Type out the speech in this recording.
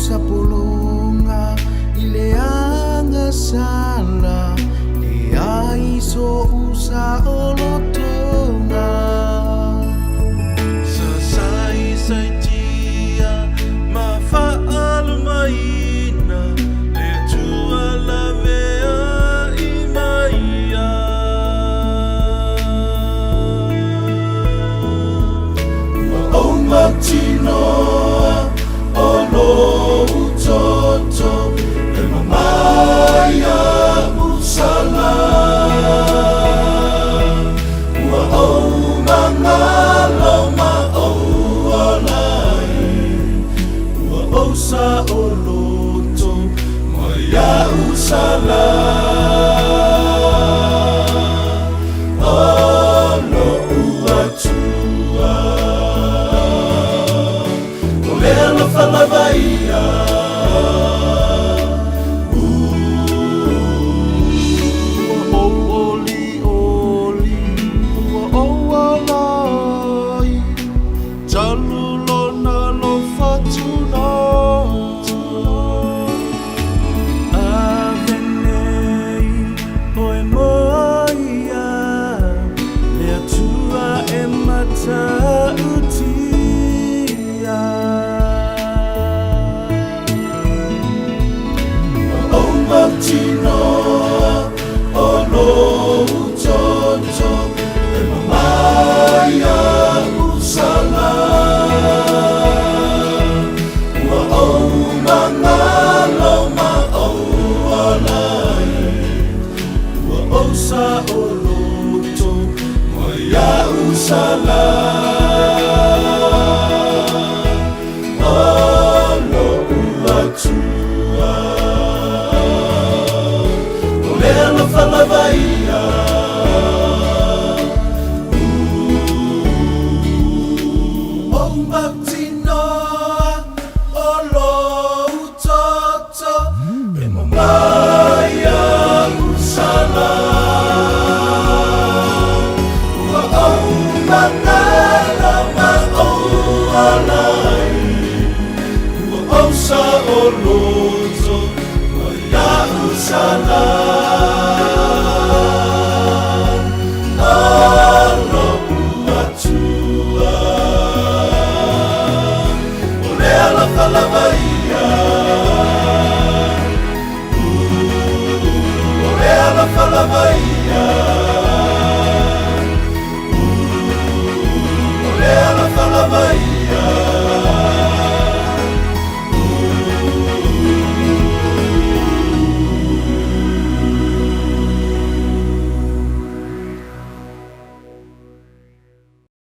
sa pulunga ileanga sala dia iso usa olotonga sasai sai tia mafaal maina le tua la vea imaia o matinoa ono utoto e mamaya usala ua o mangalo ma o alai ua o sa oloto maya usala ono ua tua o lea la whalavaia Matinoa ono utoto e mamaya usala ua o mangalo ma o alai ua o sa oloto maya usala ono ua tua la whalavaia o matinoa o lo utoto e mamaya usala ua o mangala ma o ala